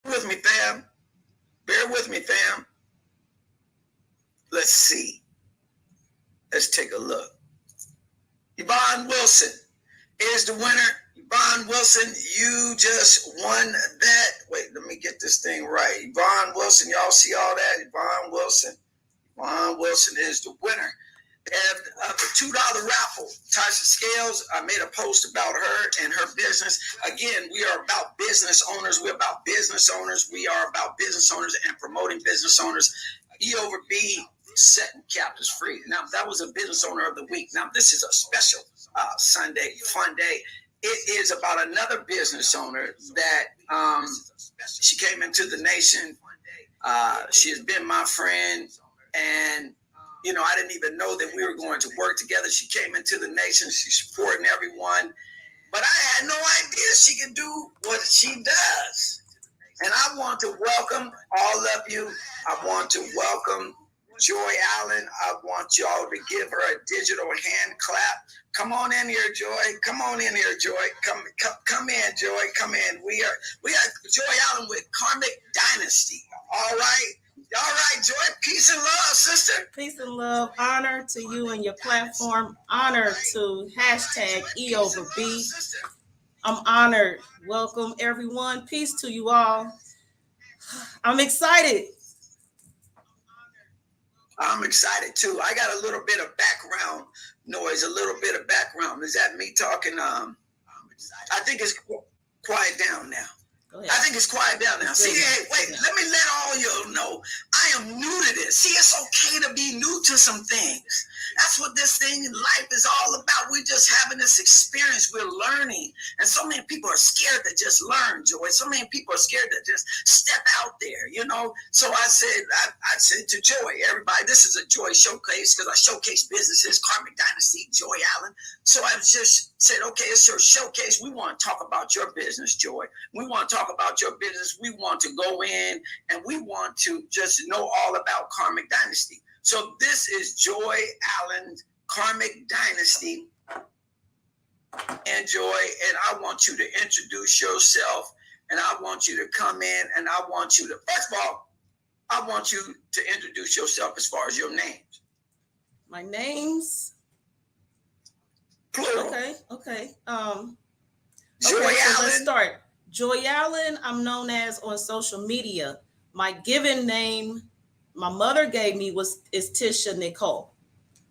With me, fam. Bear with me, fam. Let's see. Let's take a look. Yvonne Wilson is the winner. Yvonne Wilson, you just won that. Wait, let me get this thing right. Yvonne Wilson, y'all see all that? Yvonne Wilson. Yvonne Wilson is the winner. And the $2 raffle, Tasha Scales, I made a post about her and her business. Again, we are about business owners. We're about business owners. We are about business owners and promoting business owners. EoverB, setting captives free. Now, that was a business owner of the week. Now, this is a special Sunday, fun day. It is about another business owner that she came into the nation. She has been my friend, and you know, I didn't even know that we were going to work together. She came into the nation. She's supporting everyone. But I had no idea she could do what she does. And I want to welcome all of you. I want to welcome Joy Allen. I want y'all to give her a digital hand clap. Come on in here, Joy. Come on in here, Joy. Come in, Joy. Come in. We are Joy Allen with Karmic Dynasty. All right. All right, Joy. Peace and love, sister. Peace and love. Honor to you and your platform. Honor to hashtag EoverB. I'm honored. Welcome, everyone. Peace to you all. I'm excited. I'm excited too. I got a little bit of background noise, a little bit of background. Is that me talking? I'm excited. I think it's quiet down now. I think it's quiet down now. See, hey, wait, let me let all you know, I am new to this. See, it's okay to be new to some things. That's what this thing in life is all about. We're just having this experience. We're learning. And so many people are scared to just learn, Joy. So many people are scared to just step out there, you know. So I said to Joy, everybody, this is a Joy showcase because I showcase businesses, Karmic Dynasty, Joy Allen. So I just said, okay, it's your showcase. We want to talk about your business, Joy. We want to talk about your business. We want to go in and we want to just know all about Karmic Dynasty. So this is Joy Allen's Karmic Dynasty. And Joy, and I want you to introduce yourself, and I want you to come in, and I want you to, first of all, I want you to introduce yourself as far as your names. My names? Plural. Okay. Joy Allen. So let's start. Joy Allen, I'm known as on social media. My given name, my mother gave me is Tisha Nicole.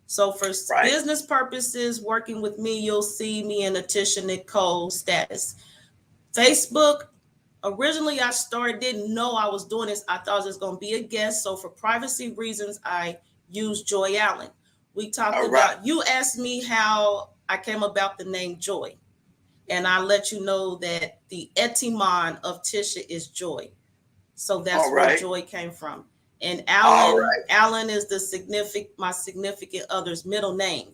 So for business purposes, working with me, you'll see me in a Tisha Nicole status. Facebook, originally I didn't know I was doing this. I thought I was just going to be a guest. So for privacy reasons, I used Joy Allen. We talked about, you asked me how I came about the name Joy. And I let you know that the etymon of Tisha is joy. So that's where joy came from. And Allen is my significant other's middle name.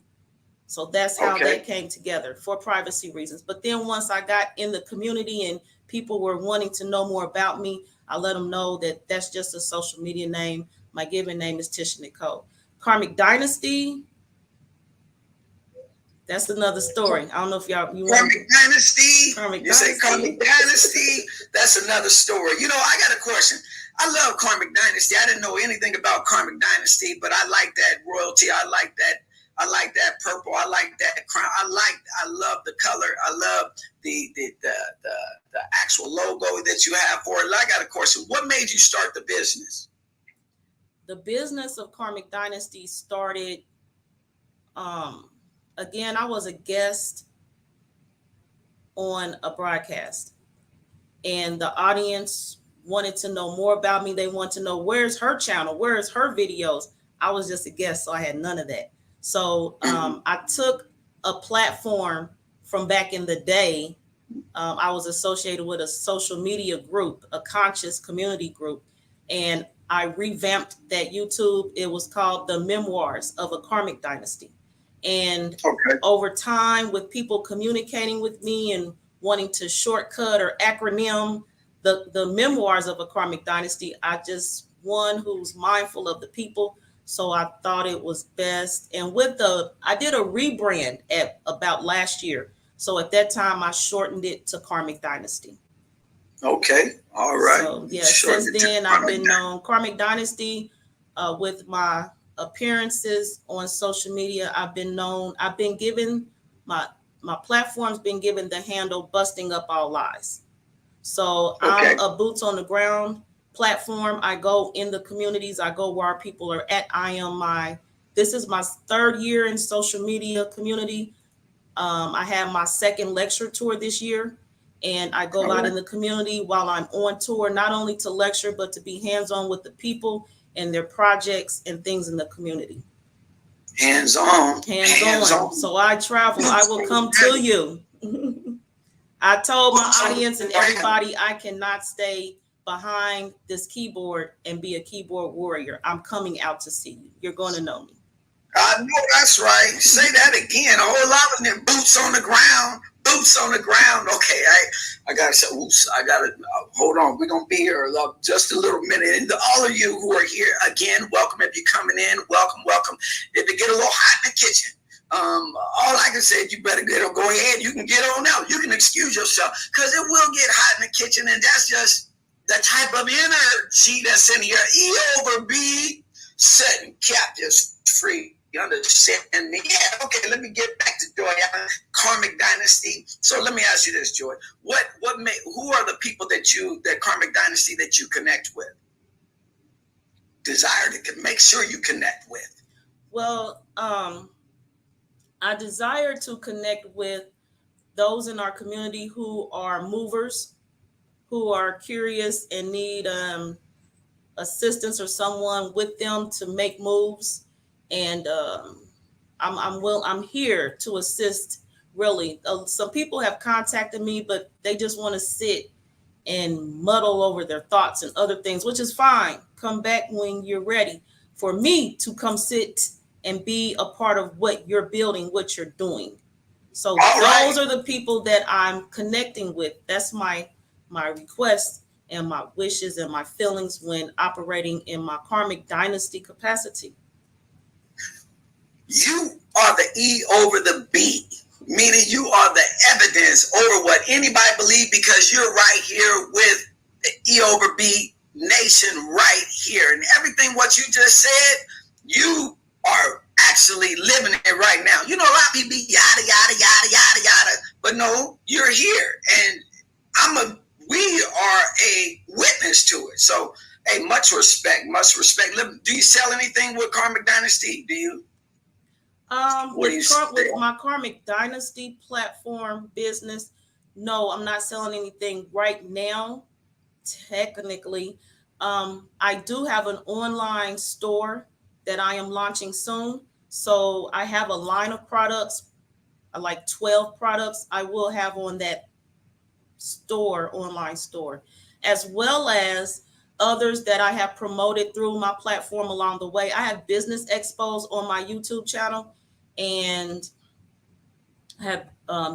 So that's how that came together for privacy reasons. But then once I got in the community and people were wanting to know more about me, I let them know that that's just a social media name. My given name is Tisha Nicole. Karmic Dynasty, that's another story. I don't know if you Karmic Dynasty. You say Karmic Dynasty. That's another story. You know, I got a question. I love Karmic Dynasty. I didn't know anything about Karmic Dynasty, but I like that royalty. I like that purple. I like that crown. I love the color. I love the actual logo that you have for it. I got a question. What made you start the business? The business of Karmic Dynasty started again, I was a guest on a broadcast, and the audience wanted to know more about me. They want to know, where's her channel? Where's her videos? I was just a guest, so I had none of that. So I took a platform from back in the day. I was associated with a social media group, a conscious community group, and I revamped that YouTube. It was called The Memoirs of a Karmic Dynasty. And over time, with people communicating with me and wanting to shortcut or acronym the memoirs of a Karmic Dynasty, I just one who's mindful of the people. So I thought it was best. And I did a rebrand at about last year. So at that time, I shortened it to Karmic Dynasty. Okay. All right. So yeah, since then I've been known Karmic Dynasty with my appearances on social media. I've been given my platform's been given the handle Busting Up All Lies. So I'm a boots on the ground platform. I go in the communities. I go where our people are at. This is my third year in social media community. I have my second lecture tour this year, and I go out in the community while I'm on tour, not only to lecture, but to be hands-on with the people and their projects and things in the community. Hands-on. So I travel. I will come to you. I told my audience and everybody, I cannot stay behind this keyboard and be a keyboard warrior. I'm coming out to see you. You're going to know me. I know that's right. Say that again. A whole lot of them boots on the ground. Boots on the ground. Okay, I gotta say, hold on. We're gonna be here just a little minute. And all of you who are here again, welcome. If you're coming in, welcome. If it get a little hot in the kitchen, all I can say is you better go ahead. You can get on out. You can excuse yourself because it will get hot in the kitchen, and that's just the type of energy that's in here. EoverB, setting captives free. You understand me? Yeah, okay, let me get back to Joy, Karmic Dynasty. So let me ask you this, Joy. Who are the people that Karmic Dynasty that you connect with? Desire to make sure you connect with? Well, I desire to connect with those in our community who are movers, who are curious and need assistance or someone with them to make moves. And I'm here to assist. Really, some people have contacted me, but they just want to sit and muddle over their thoughts and other things, which is fine. Come back when you're ready for me to come sit and be a part of what you're building, what you're doing. So those are the people that I'm connecting with. That's my request and my wishes and my feelings when operating in my Karmic Dynasty capacity. You are the E over the B, meaning you are the evidence over what anybody believes, because you're right here with the EoverB Nation right here. And everything what you just said, you are actually living it right now. You know, a lot of people be yada, yada, yada, yada, yada, but no, you're here. And we are a witness to it. So, hey, much respect, much respect. Do you sell anything with Karmic Dynasty? Do you? With my Karmic Dynasty platform business, no, I'm not selling anything right now. Technically, I do have an online store that I am launching soon. So I have a line of products, like 12 products I will have on that store, online store, as well as others that I have promoted through my platform along the way. I have business expos on my YouTube channel, and have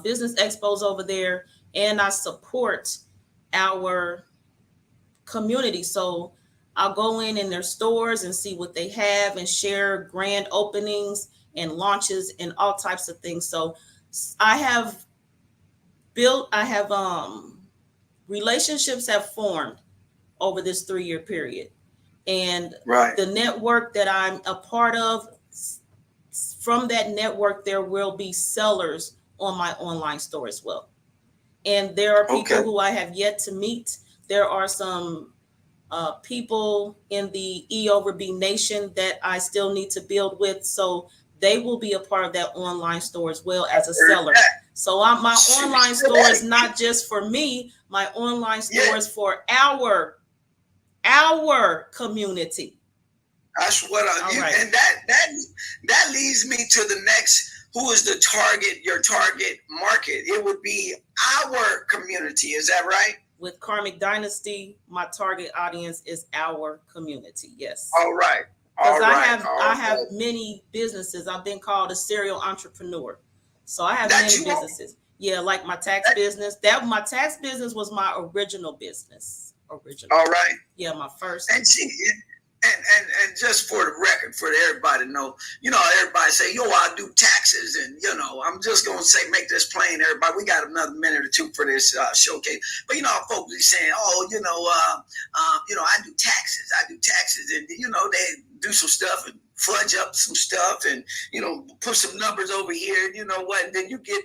business expos over there, and I support our community. So I'll go in their stores and see what they have and share grand openings and launches and all types of things. So I have relationships have formed over this 3-year period. And the network that I'm a part of, from that network, there will be sellers on my online store as well. And there are people who I have yet to meet. There are some people in the EoverB Nation that I still need to build with. So they will be a part of that online store as well as a seller. So my online store is not just for me. My online store is for our community. That's what and that leads me to the next. Who is your target market? It would be our community. Is that right? With Karmic Dynasty, my target audience is our community. Yes. All right. Because I have many businesses. I've been called a serial entrepreneur. So I have many businesses. Yeah, like my tax business. My tax business was my original business. All right. Yeah, my first. And just for the record, for everybody to know, everybody say, I do taxes. And, I'm just going to say, make this plain, everybody. We got another minute or two for this showcase. But, folks be saying, I do taxes. And, they do some stuff and fudge up some stuff and, put some numbers over here. You know what? And then you get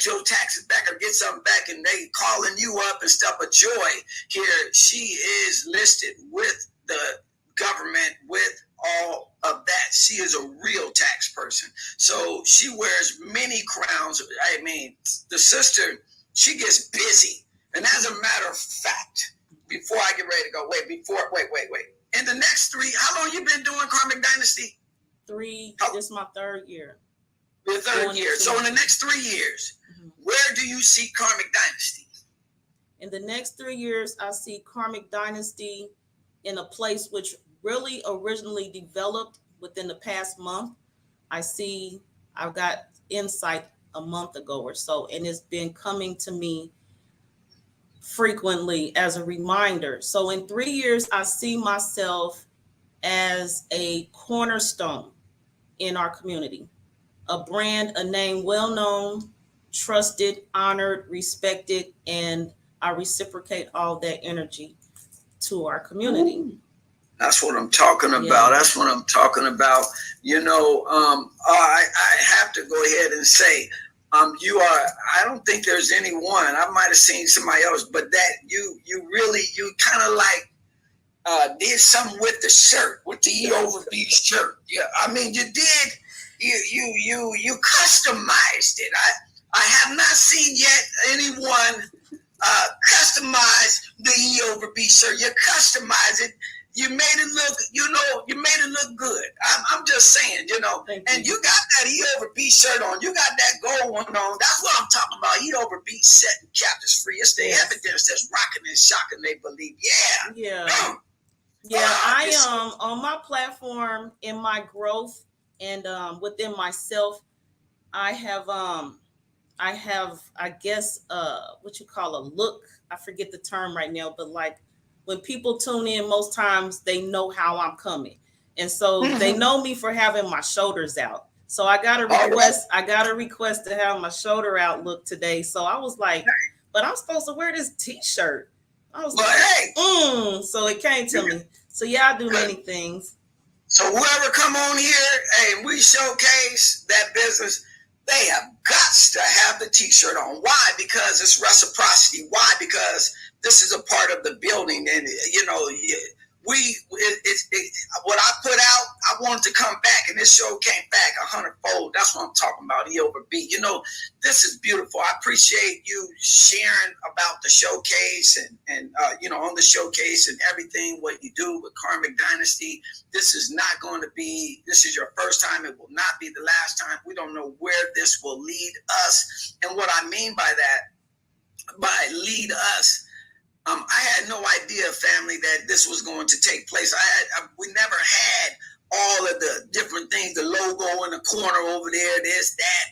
your taxes back or get something back, and they calling you up and stuff. But Joy here, she is listed with the government, with all of that. She is a real tax person. So she wears many crowns. I mean, the sister, she gets busy. And as a matter of fact, before I get ready to go, wait. In the next how long you been doing Karmic Dynasty? 3. This is my 3rd year. Your 3rd year. So in the next 3 years, where do you see Karmic Dynasty? In the next 3 years, I see Karmic Dynasty in a place which really originally developed within the past month. I've got insight a month ago or so, and it's been coming to me frequently as a reminder. So in 3 years, I see myself as a cornerstone in our community, a brand, a name well-known, trusted, honored, respected, and I reciprocate all that energy to our community. Ooh. That's what I'm talking about. That's what I'm talking about. I have to go ahead and say, I don't think there's anyone, I might have seen somebody else, but that you kind of like did something with the shirt, with the EoverB shirt. Yeah, I mean, you did, you customized it. I have not seen yet anyone customize the EoverB shirt. You customize it. You made it look, you made it look good. I'm just saying, and you got that EoverB shirt on. You got that gold one on. That's what I'm talking about. EoverB setting captives free. It's the evidence that's rocking and shocking they believe. Yeah. I am on my platform, in my growth and within myself. I have, I guess, what you call a look. I forget the term right now, but like, when people tune in, most times they know how I'm coming. And so they know me for having my shoulders out. So I got a request to have my shoulder out look today. So I was like, but I'm supposed to wear this t-shirt. I was like, so it came to me. So I do many things. So whoever come on here, hey, we showcase that business, they have got to have the t-shirt on. Why? Because it's reciprocity. Why? Because this is a part of the building, and what I put out, I wanted to come back, and this show came back 100-fold. That's what I'm talking about, EoverB. This is beautiful. I appreciate you sharing about the showcase and on the showcase and everything, what you do with Karmic Dynasty. This is your first time. It will not be the last time. We don't know where this will lead us. And what I mean by that, by lead us, I had no idea, family, that this was going to take place. We never had all of the different things, the logo in the corner over there, this, that,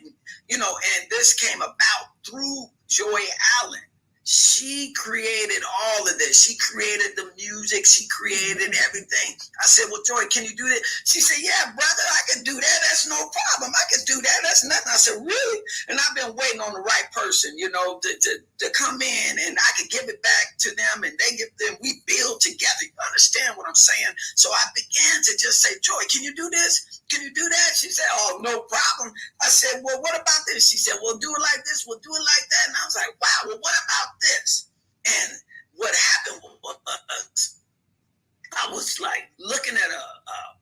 and this came about through Joy Allen. She created all of this. She created the music. She created everything. I said, well, Joy, can you do that? She said, yeah, brother, I can do that. That's no problem. I can do that. That's nothing. I said, really? And I've been waiting on the right person, to come in, and I could give it back to them, and they give them, we build together. You understand what I'm saying? So I began to just say, Joy, can you do this? Can you do that? She said, oh, no problem. I said, well, what about this? She said, well, do it like this. We'll do it like that. And I was like, wow, well, what about this? And what happened was, I was like looking at a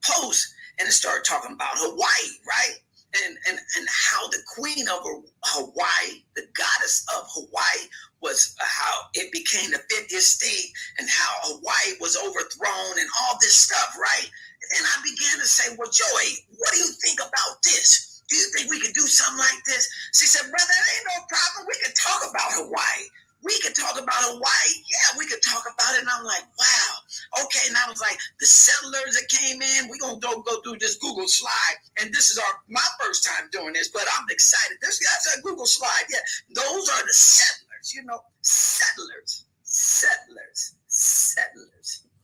post, and it started talking about Hawaii, right? And how the queen of Hawaii, the goddess of Hawaii, was how it became the 50th state, and how Hawaii was overthrown, and all this stuff, right? And I began to say, well, Joy, what do you think about this? Do you think we could do something like this? She said, brother, that ain't no problem. We can talk about Hawaii. We could talk about Hawaii. Yeah, we could talk about it. And I'm like, wow. Okay. And I was like, the settlers that came in, we're going to go through this Google slide. And this is my first time doing this, but I'm excited. That's a Google slide. Yeah. Those are the settlers, settlers.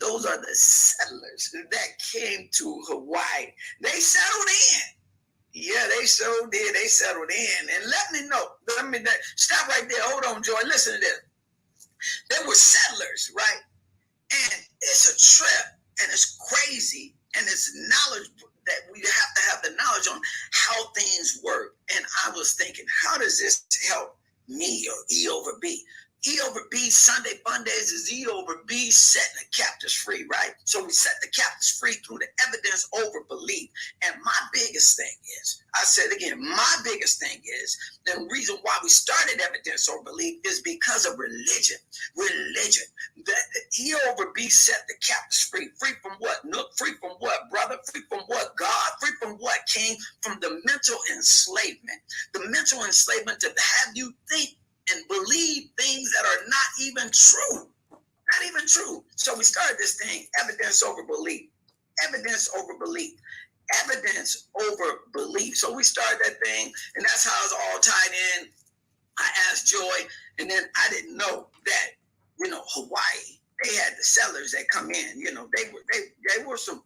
Those are the settlers that came to Hawaii. They settled in. Yeah, they so did. They settled in. And let me know. Stop right there. Hold on, Joy. Listen to this. There were settlers, right? And it's a trip, and it's crazy, and it's knowledge that we have to have the knowledge on how things work. And I was thinking, how does this help me or EoverB? EoverB Sunday Fundays is EoverB setting the captives free, right? So we set the captives free through the evidence over belief. And my biggest thing is, I said again, my biggest thing is, the reason why we started evidence over belief is because of religion. Religion. That EoverB set the captives free. Free from what? Nuk? Free from what, brother? Free from what, God? Free from what, King? From the mental enslavement. The mental enslavement to have you think and believe things that are not even true. Not even true. So we started this thing, evidence over belief. Evidence over belief. Evidence over belief. So we started that thing, and that's how it's all tied in. I asked Joy, and then I didn't know that, Hawaii they had the sellers that come in. You know, they were some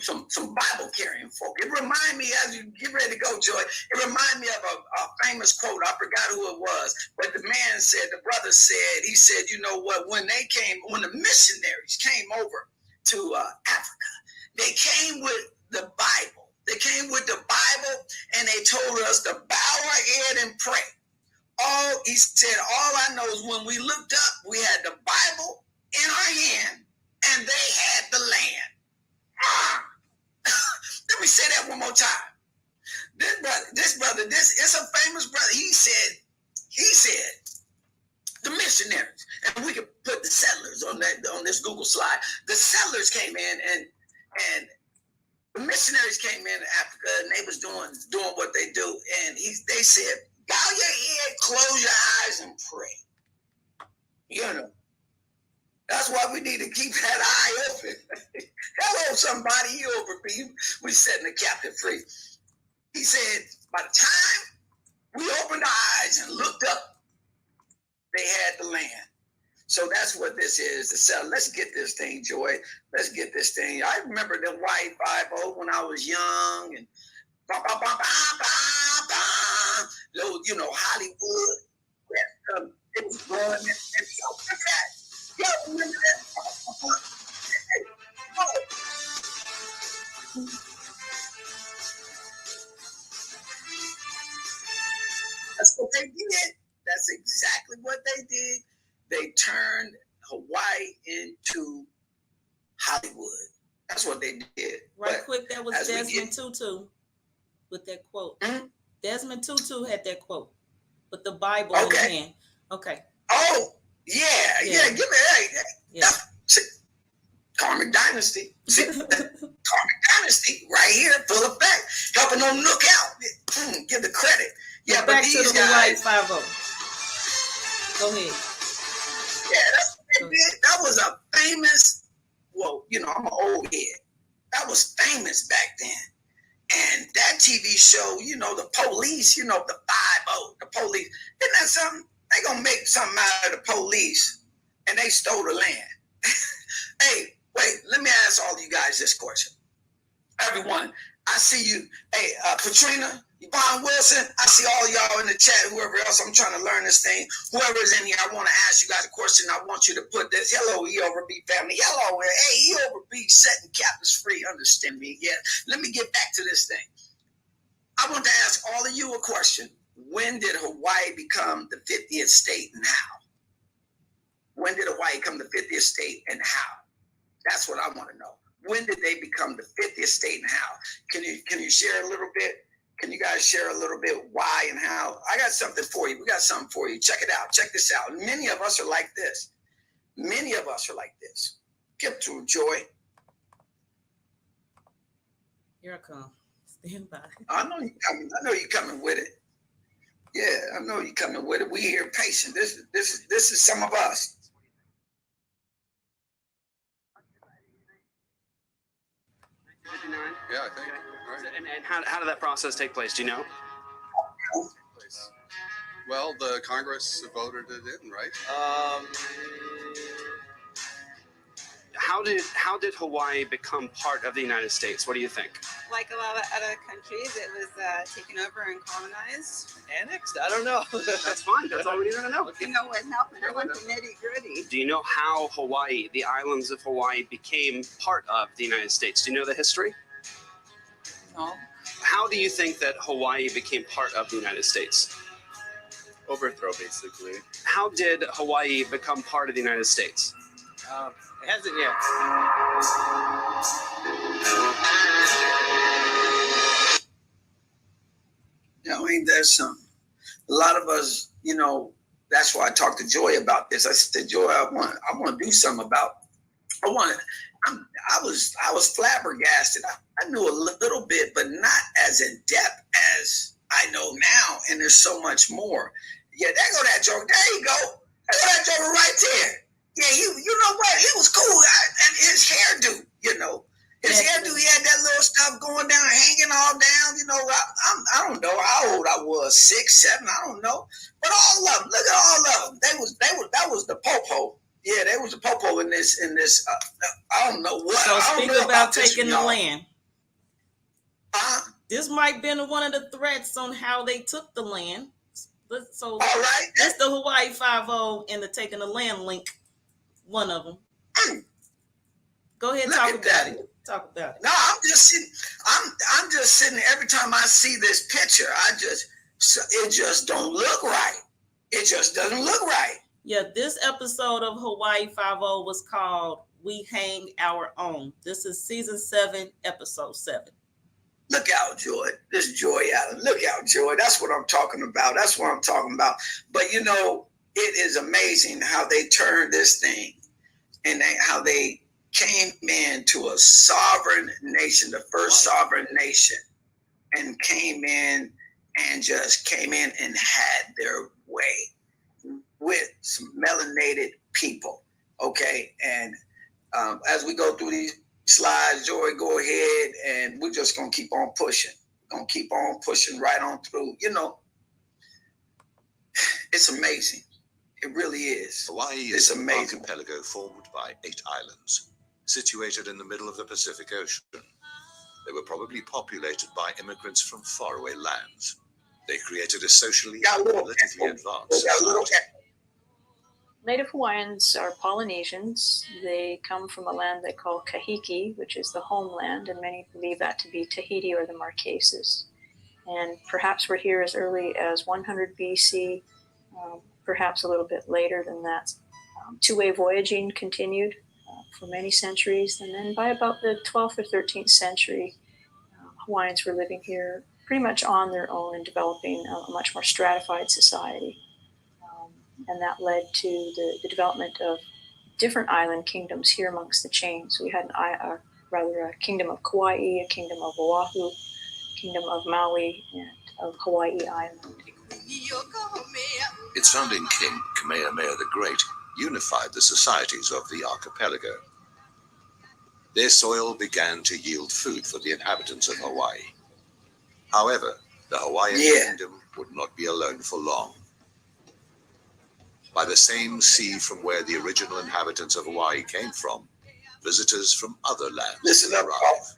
Bible carrying folk. It reminded me, as you get ready to go, Joy, it reminded me of a famous quote. I forgot who it was, but the man said, the brother said, he said, you know what? When the missionaries came over to Africa, they came with the Bible. They came with the Bible, and they told us to bow our head and pray. He said, all I know is when we looked up, we had the Bible in our hand, and they had the land. Let me say that one more time. This brother, it's a famous brother. He said, the missionaries, and we could put the settlers on this Google slide. The settlers came in, and the missionaries came in Africa, and they was doing what they do, and they said, bow your head, close your eyes, and pray. You know, that's why we need to keep that eye open. Hello, somebody, EoverB. We setting the captive free. He said, by the time we opened our eyes and looked up, they had the land. So that's what this is. Let's get this thing, Joy. Let's get this thing. I remember the white Bible when I was young, and you know, Hollywood. It was going and stuff like that. Y'all remember that? That's what they did. That's exactly what they did. They turned Hawaii into Hollywood. That's what they did. Right, but quick, that was Desmond Tutu with that quote. Mm-hmm. Desmond Tutu had that quote with the Bible in his hand. Okay. Oh, yeah. Give me that. Yeah. Karmic Dynasty. See, Karmic Dynasty right here, full effect, helping them look out. Give the credit. Yeah, back but these to the guys. Hawaii 5-0. Go ahead. Yeah, that's what they did. That was a famous. Well, you know, I'm an old head. That was famous back then. And that TV show, you know, the police, you know, the 5-0, the police. Isn't that something? They gonna make something out of the police, and they stole the land. Hey, wait, let me ask all you guys this question. Everyone, I see you. Hey, Katrina, Yvonne Wilson, I see all y'all in the chat, whoever else. I'm trying to learn this thing. Whoever is in here, I want to ask you guys a question. I want you to put this. Hello, EoverB family. Hello. Hey, EoverB, setting captives free. Understand me? Yeah. Let me get back to this thing. I want to ask all of you a question. When did Hawaii become the 50th state, and how? When did Hawaii become the 50th state, and how? That's what I want to know. When did they become the 50th state, and how? Can you share a little bit? Can you guys share a little bit why and how? I got something for you. We got something for you. Check it out. Check this out. Many of us are like this. Many of us are like this. Get to Joy. Here I come. Stand by. I know you coming. I know you coming with it. Yeah, I know you coming with it. We here patient. This is some of us. Yeah, I think. Right. And how did that process take place? Do you know? Well, the Congress voted it in, right? How did Hawaii become part of the United States? What do you think? Like a lot of other countries, it was taken over and colonized. Annexed? I don't know. That's fine. That's all we need to know. You know what happened? I went to nitty-gritty. Do you know how Hawaii, the islands of Hawaii, became part of the United States? Do you know the history? No. How do you think that Hawaii became part of the United States? Overthrow, basically. How did Hawaii become part of the United States? It hasn't yet. You know, ain't that something? A lot of us, you know, that's why I talked to Joy about this. I said, Joy, I want to do something about. I was flabbergasted. I knew a little bit, but not as in depth as I know now. And there's so much more. Yeah, there go that joke. There you go. There go that joke right there. Yeah, you know what? He was cool. And his hairdo, you know. His hairdo, he had that little stuff going down, hanging all down. You know, I don't know how old I was, 6, 7, I don't know. But all of them, look at all of them. That was the popo. Yeah, there was a popo in this. I don't know what. So speak about taking the land. This might been one of the threats on how they took the land. So all right, that's the Hawaii 5-0 and the taking the land link. One of them. Go ahead, talk about it. Talk about it. No, I'm just sitting. I'm just sitting. Every time I see this picture, it just don't look right. It just doesn't look right. Yeah, this episode of Hawaii 5-0 was called "We Hang Our Own." This is season 7, episode 7. Look out, Joy. This Joy Allen. Look out, Joy. That's what I'm talking about. That's what I'm talking about. But you know, it is amazing how they turned this thing, and how they came into a sovereign nation, the first sovereign nation, and came in and had their way with some melanated people. Okay, and as we go through these slides, Joy, go ahead, and we're just gonna keep on pushing. Gonna keep on pushing right on through. You know, it's amazing. It really is. Hawaii is an archipelago formed by 8 islands, situated in the middle of the Pacific Ocean. They were probably populated by immigrants from faraway lands. They created a socially and politically advanced society. Native Hawaiians are Polynesians. They come from a land they call Kahiki, which is the homeland, and many believe that to be Tahiti or the Marquesas. And perhaps we're here as early as 100 BC, perhaps a little bit later than that. Two-way voyaging continued for many centuries, and then by about the 12th or 13th century, Hawaiians were living here pretty much on their own and developing a much more stratified society. And that led to the development of different island kingdoms here amongst the chain. So we had a kingdom of Kauai, a kingdom of Oahu, kingdom of Maui, and of Hawaii Island. Its founding king, Kamehameha the Great, unified the societies of the archipelago. Their soil began to yield food for the inhabitants of Hawaii. However, the Hawaiian kingdom would not be alone for long. By the same sea from where the original inhabitants of Hawaii came from, visitors from other lands arrive.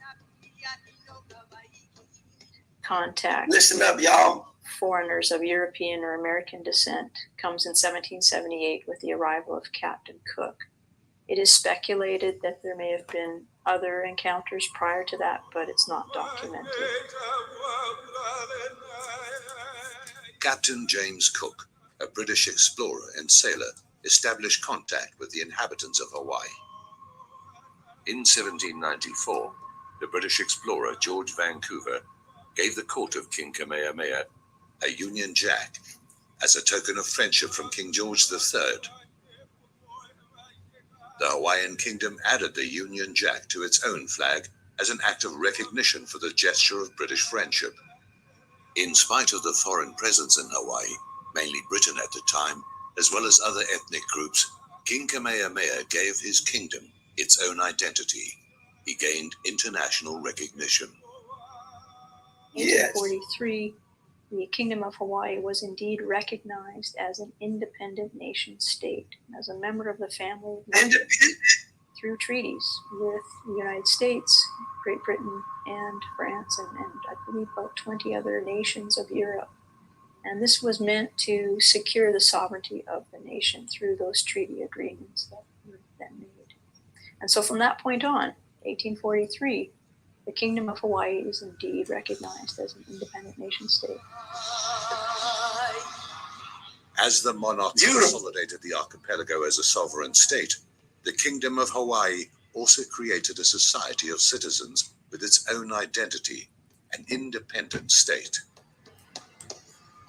Contact. Listen up, y'all. Foreigners of European or American descent comes in 1778 with the arrival of Captain Cook. It is speculated that there may have been other encounters prior to that, but it's not documented. Captain James Cook, a British explorer and sailor, established contact with the inhabitants of Hawaii. In 1794, the British explorer George Vancouver gave the court of King Kamehameha a Union Jack as a token of friendship from King George III. The Hawaiian kingdom added the Union Jack to its own flag as an act of recognition for the gesture of British friendship. In spite of the foreign presence in Hawaii, mainly Britain at the time, as well as other ethnic groups, King Kamehameha gave his kingdom its own identity. He gained international recognition. In 1843, the Kingdom of Hawaii was indeed recognized as an independent nation state, as a member of the family of nations through treaties with the United States, Great Britain, and France, and I believe about 20 other nations of Europe. And this was meant to secure the sovereignty of the nation through those treaty agreements that were then made. And so from that point on, 1843, the Kingdom of Hawaii is indeed recognized as an independent nation state. As the monarchs consolidated the archipelago as a sovereign state, the Kingdom of Hawaii also created a society of citizens with its own identity, an independent state.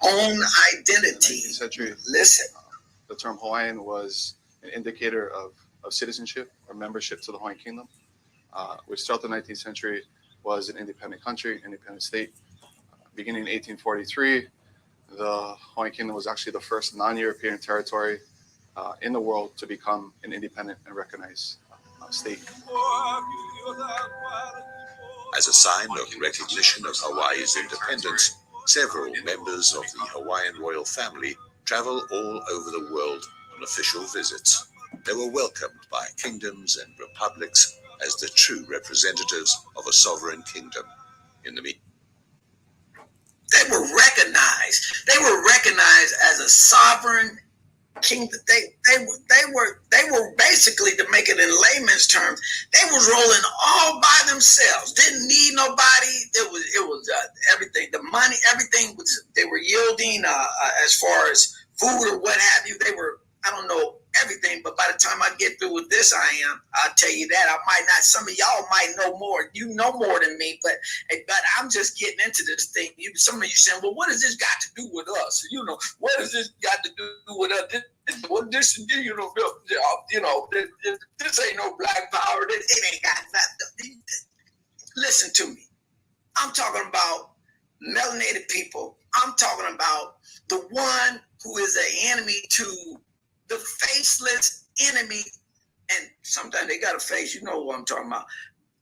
Own identity. In the 19th century, Listen. the term Hawaiian was an indicator of citizenship or membership to the Hawaiian Kingdom, which throughout the 19th century was an independent country, independent state. Beginning in 1843, the Hawaiian Kingdom was actually the first non-European territory in the world to become an independent and recognized state. As a sign of recognition of Hawaii's independence, several members of the Hawaiian royal family travel all over the world on official visits. They were welcomed by kingdoms and republics as the true representatives of a sovereign kingdom. In the They were recognized. They were recognized as a sovereign kingdom. They were basically, to make it in layman's terms, they was rolling all by themselves. Didn't need nobody. It was everything. The money, everything was. They were yielding as far as food or what have you. They were. I don't know everything, but by the time I get through with this, I'll tell you that. I might not, some of y'all might know more. You know more than me, but I'm just getting into this thing. Some of you saying, well, what does this got to do with us? You know, what does this got to do with us? This ain't no black power. It ain't got nothing. Listen to me. I'm talking about melanated people. I'm talking about the one who is an enemy to the faceless enemy, and sometimes they got a face, you know what I'm talking about,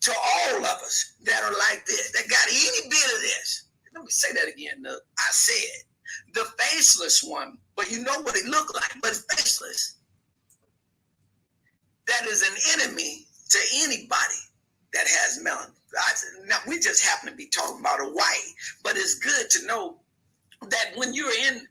to all of us that are like this, that got any bit of this. Let me say that again, Nuk. I said the faceless one, but you know what it looked like, but it's faceless. That is an enemy to anybody that has melanin. Now, we just happen to be talking about Hawaii, but it's good to know that when you're in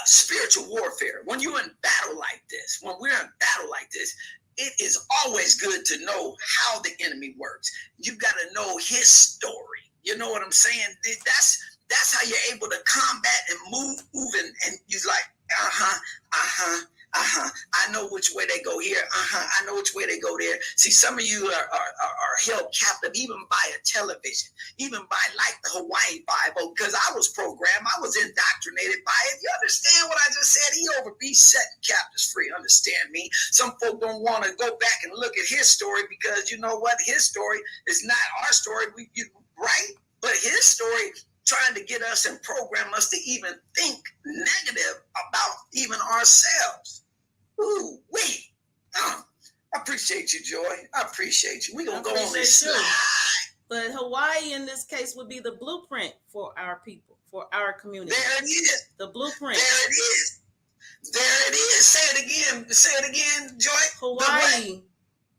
spiritual warfare, when you're in battle like this, when we're in battle like this, it is always good to know how the enemy works. You got to know his story. You know what I'm saying? That's how you're able to combat and move and you're like, I know which way they go here. I know which way they go there. See, some of you are held captive even by a television, even by like the Hawaii Bible, because I was programmed, I was indoctrinated by it. You understand what I just said? EoverB setting captives free. Understand me? Some folk don't want to go back and look at his story because you know what? His story is not our story. Right? But his story trying to get us and program us to even think negative about even ourselves. Ooh, wait. I appreciate you, Joy. I appreciate you. We're going to go on this slide. But Hawaii, in this case, would be the blueprint for our people, for our community. There it is. The blueprint. There it is. There it is. Say it again. Say it again, Joy. Hawaii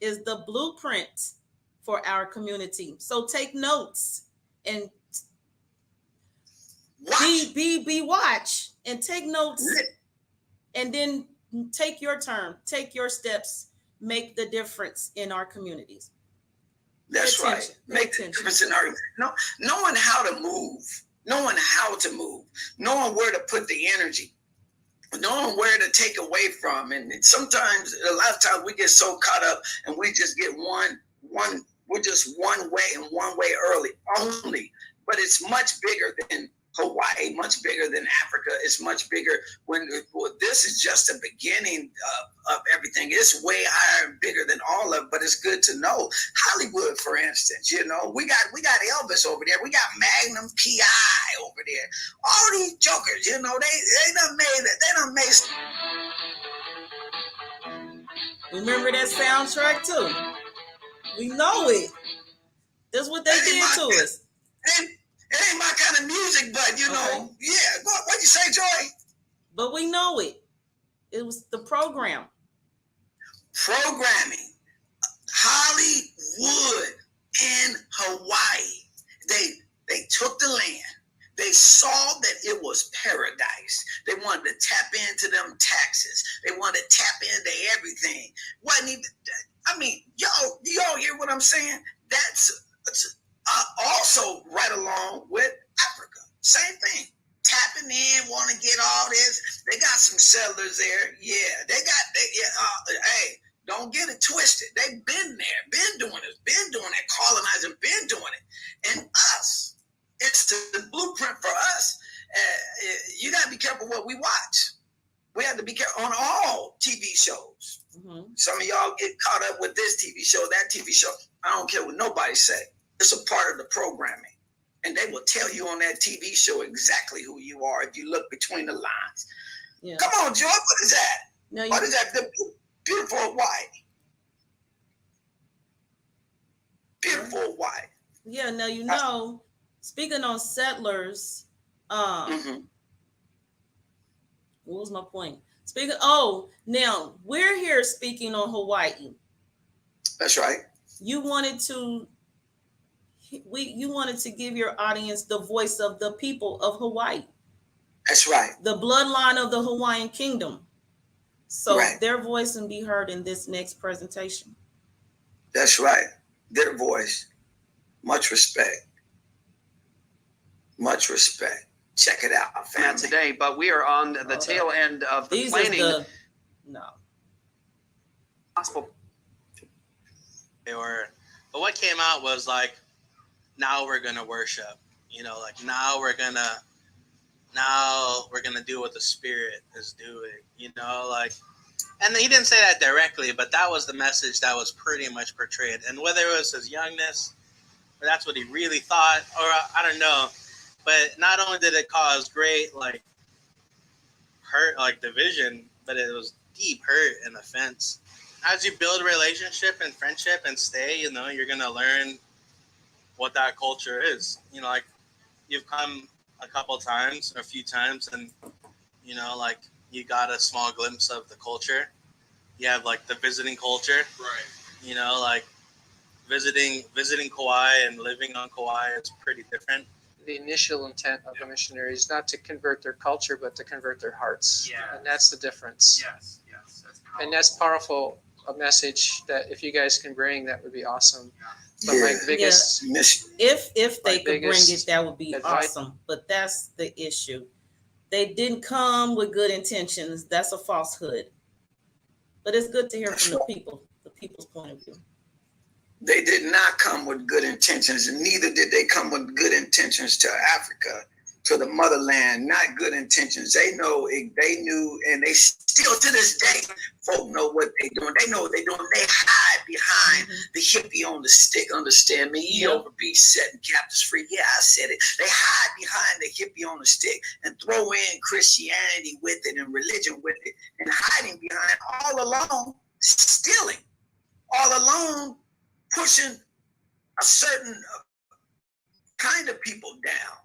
is the blueprint for our community. So take notes and watch and take notes, and then take your turn, take your steps, make the difference in our communities. That's right. Make the difference in our knowing how to move, knowing where to put the energy, knowing where to take away from. And sometimes, a lot of times, we get so caught up and we just get we're just one way and one way only. But it's much bigger than Hawaii, much bigger than Africa. It's much bigger this is just the beginning of everything. It's way higher and bigger than all of it, but it's good to know. Hollywood, for instance, you know, we got Elvis over there. We got Magnum PI over there. All these jokers, you know, they done made it. They done made Remember that soundtrack too. We know it. That's what they did to us. It ain't my kind of music, but you know, yeah. What'd you say, Joy? But we know it. It was the program. Programming. Hollywood in Hawaii. They took the land. They saw that it was paradise. They wanted to tap into them taxes. They wanted to tap into everything. Wasn't even. I mean, y'all hear what I'm saying? That's also right along with Africa. Same thing. Tapping in, want to get all this. They got some settlers there. Yeah, hey, don't get it twisted. They've been there, been doing it, colonizing, been doing it. And us, it's the blueprint for us. You got to be careful what we watch. We have to be careful on all TV shows. Mm-hmm. Some of y'all get caught up with this TV show, that TV show. I don't care what nobody say. It's a part of the programming. And they will tell you on that TV show exactly who you are if you look between the lines. Yeah. Come on, Joy. What is that? No, what is that? The beautiful Hawaii. Beautiful Hawaii. Yeah, now you know, speaking on settlers, what was my point? Speaking. Now we're here speaking on Hawaii. That's right. You wanted to give your audience the voice of the people of Hawaii. That's right. The bloodline of the Hawaiian kingdom. So right. Their voice can be heard in this next presentation. That's right. Their voice. Much respect. Much respect. Check it out, family. Today, but we are on the tail end of the planning. Possible. But what came out was like, now we're gonna worship. Like now we're gonna do what the Spirit is doing. Like, and he didn't say that directly, but that was the message that was pretty much portrayed. And whether it was his youngness, or that's what he really thought, or I don't know. But not only did it cause great hurt, division, but it was deep hurt and offense. As you build a relationship and friendship and stay, you're gonna learn what that culture is. You've come a couple times or a few times, and you got a small glimpse of the culture. You have the visiting culture, right? Visiting Kauai and living on Kauai is pretty different. The initial intent of the missionary is not to convert their culture, but to convert their hearts. Yeah. And that's the difference. Yes. And that's powerful, a message that if you guys can bring, that would be awesome. But Yeah. my biggest if they could bring it, that would be advice. awesome. But that's the issue. They didn't come with good intentions. That's a falsehood. But it's good to hear from the people's point of view. They did not come with good intentions, and neither did they come with good intentions to Africa, to the motherland. Not good intentions. They knew, and they still to this day, folk know what they're doing. They know what they're doing. They hide behind the hippie on the stick. Understand me? EoverB setting captives free. Yeah, I said it. They hide behind the hippie on the stick and throw in Christianity with it and religion with it, and hiding behind all along, stealing, all along, pushing a certain kind of people down.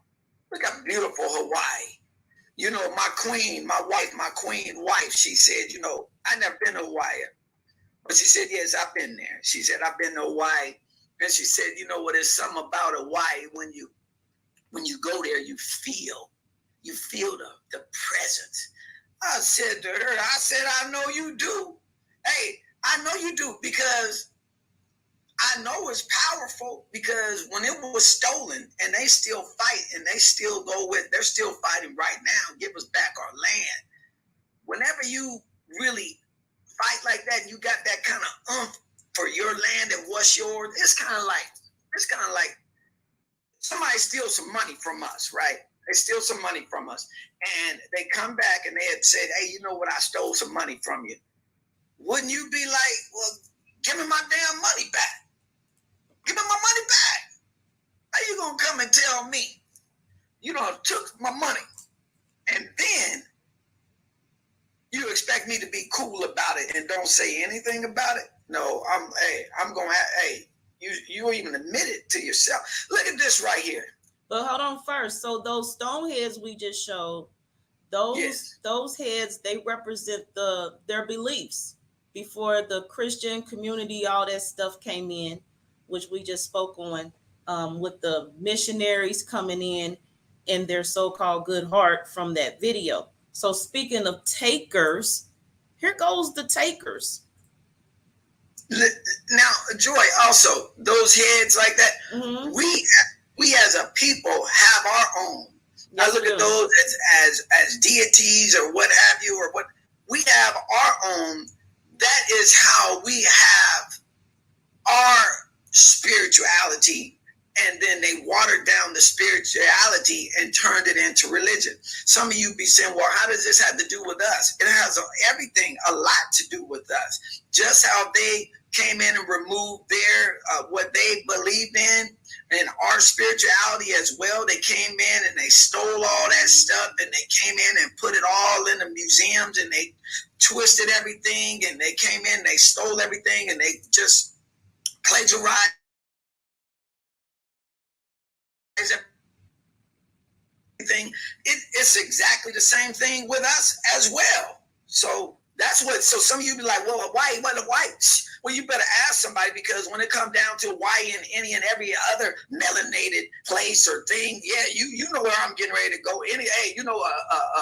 Look how beautiful Hawaii. My queen wife, she said, I never been to Hawaii. But she said, yes, I've been there. She said, I've been to Hawaii. And she said, there's something about Hawaii when you go there, you feel the presence. I said to her, I know you do. Hey, I know you do, because I know it's powerful, because when it was stolen and they still fight and they're still fighting right now, give us back our land. Whenever you really fight like that, you got that kind of oomph for your land and what's yours. It's kind of like somebody steals some money from us, right? They steal some money from us, and they come back and they had said, hey, you know what? I stole some money from you. Wouldn't you be like, well, give me my damn money back? Give me my money back. How you gonna come and tell me you done took my money, and then you expect me to be cool about it and don't say anything about it? No, you even admit it to yourself. Look at this right here. But hold on first. So those stone heads we just showed, those heads, they represent their beliefs before the Christian community, all that stuff came in, which we just spoke on, with the missionaries coming in their so-called good heart from that video. So speaking of takers, here goes the takers. Now, Joy, also, those heads like that, we as a people have our own. Yes, I look at those as deities or what have you, or what we have our own. That is how we have our spirituality, and then they watered down the spirituality and turned it into religion. Some of you be saying, well, how does this have to do with us? It has everything, a lot to do with us. Just how they came in and removed their what they believed in and our spirituality as well. They came in and they stole all that stuff, and they came in and put it all in the museums, and they twisted everything, and they came in, they stole everything, and they just plagiarized everything. It's exactly the same thing with us as well. So that's what, so some of you be like, well, Hawaii, what Hawaii? Well, you better ask somebody, because when it comes down to Hawaii and any and every other melanated place or thing, yeah, you know where I'm getting ready to go.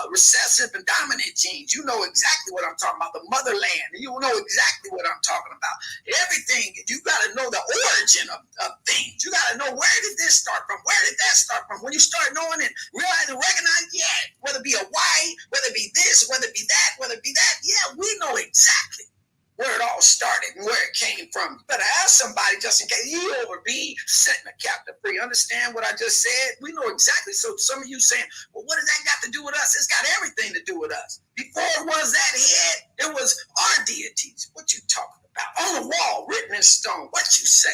Recessive and dominant genes, you know exactly what I'm talking about. The motherland, you know exactly what I'm talking about. Everything, you got to know the origin of things. You got to know, where did this start from? Where did that start from? When you start knowing and realizing, recognize, yeah, whether it be Hawaii, whether it be this, whether it be that, whether it be that, yeah, we know exactly where it all started and where it came from. You better ask somebody, just in case. EoverB, setting the captive free. Understand what I just said? We know exactly. So some of you saying, well, what does that got to do with us? It's got everything to do with us. Before it was that head, it was our deities. What you talking about? On the wall, written in stone. What you say?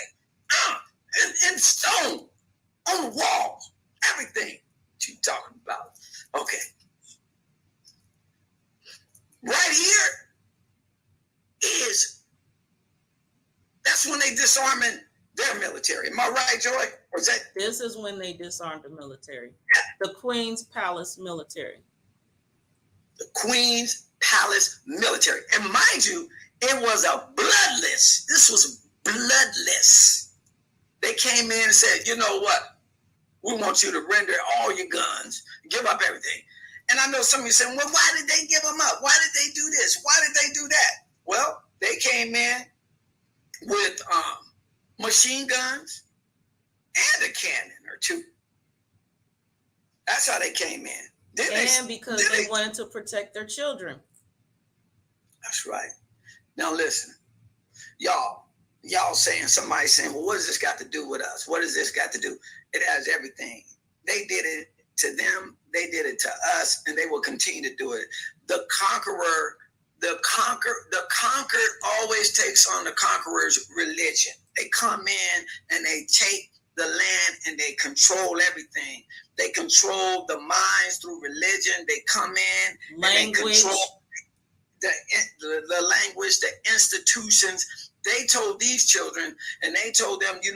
In stone, on the walls, everything. What you talking about? Okay. Right here is, that's when they disarming their military. Am I right, Joy? Or is that? This is when they disarmed the military. Yeah. The Queen's Palace military. The Queen's Palace military. And mind you, it was a bloodless. This was bloodless. They came in and said, you know what? We want you to render all your guns, give up everything. And I know some of you saying, well, why did they give them up? Why did they do this? Why did they do that? Well, they came in with machine guns and a cannon or two. That's how they came in. Because they wanted to protect their children. That's right. Now listen, y'all saying, somebody saying, well, what does this got to do with us? What does this got to do? It has everything. They did it to them, they did it to us, and they will continue to do it. The conquered always takes on the conqueror's religion. They come in and they take the land and they control everything. They control the minds through religion. They come in language. And they control the language, the institutions. They told these children, and they told them, you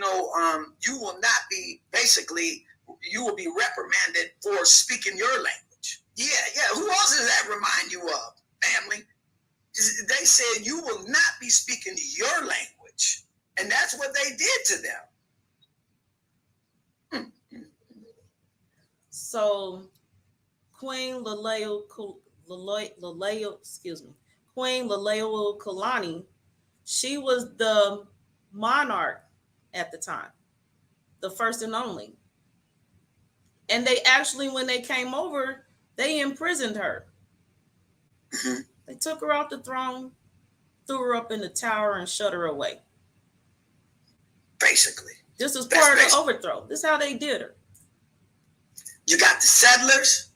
will not be, basically, you will be reprimanded for speaking your language. Yeah. Who else does that remind you of, family? They said you will not be speaking your language. And that's what they did to them. So Queen Lili'uokalani, she was the monarch at the time, the first and only. And they actually, when they came over, they imprisoned her. Mm-hmm. They took her off the throne, threw her up in the tower, and shut her away. Basically. This was part of the overthrow. This is how they did her. You got the settlers.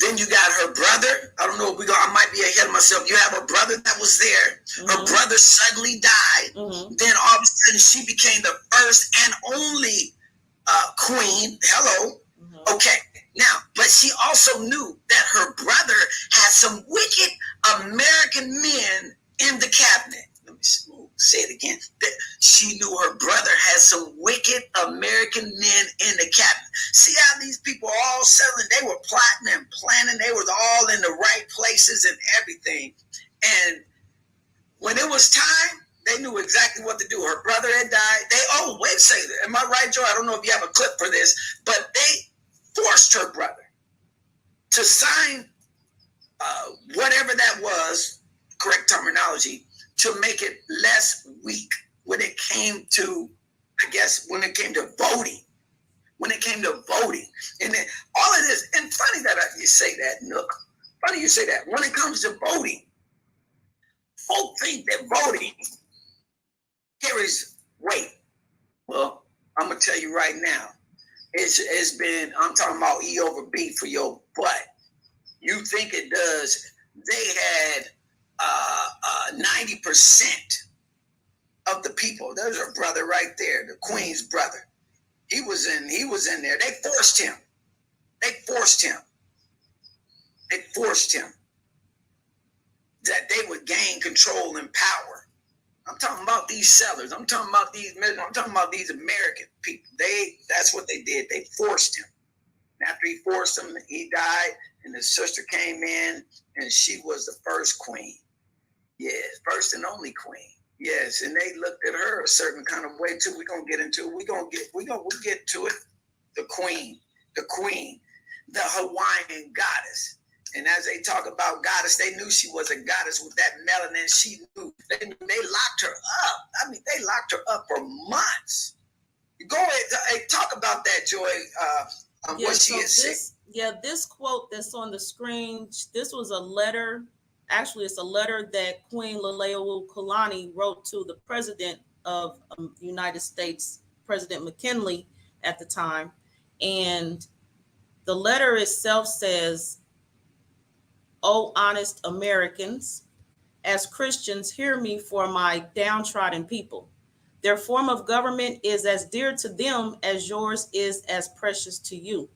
Then you got her brother. I don't know if I might be ahead of myself. You have a brother that was there. Mm-hmm. Her brother suddenly died. Mm-hmm. Then all of a sudden she became the first and only queen. Hello. Mm-hmm. Okay. Now, but she also knew that her brother had some wicked American men in the cabinet. Let me say it again. That she knew her brother had some wicked American men in the cabinet. See how these people are all settling? They were plotting and planning. They were all in the right places and everything. And when it was time, they knew exactly what to do. Her brother had died. Wait a second. Am I right, Joe? I don't know if you have a clip for this, but they forced her brother to sign whatever that was, correct terminology, to make it less weak when it came to, when it came to voting. When it came to voting. And then all of this, and funny that you say that, Nuk. Funny you say that. When it comes to voting, folk think that voting carries weight. Well, I'm going to tell you right now, it's been, I'm talking about EoverB for your butt. You think it does. They had 90% of the people. There's her brother right there, the Queen's brother. He was in there. They forced him that they would gain control and power. I'm talking about these sellers. I'm talking about these American people. That's what they did. They forced him. after he forced him, he died, and his sister came in, and she was the first queen. Yes, first and only queen. Yes, and they looked at her a certain kind of way too. We're gonna get into it. We'll get to it. The queen, the Hawaiian goddess. And as they talk about goddess, they knew she was a goddess with that melanin. She knew they locked her up. I mean, they locked her up for months. Go ahead, talk about that, Joy. What she is saying. This quote that's on the screen. This was a letter. Actually, it's a letter that Queen Lili'uokalani wrote to the president of the United States, President McKinley at the time. And the letter itself says, "Oh, honest Americans, as Christians, hear me for my downtrodden people. Their form of government is as dear to them as yours is as precious to you.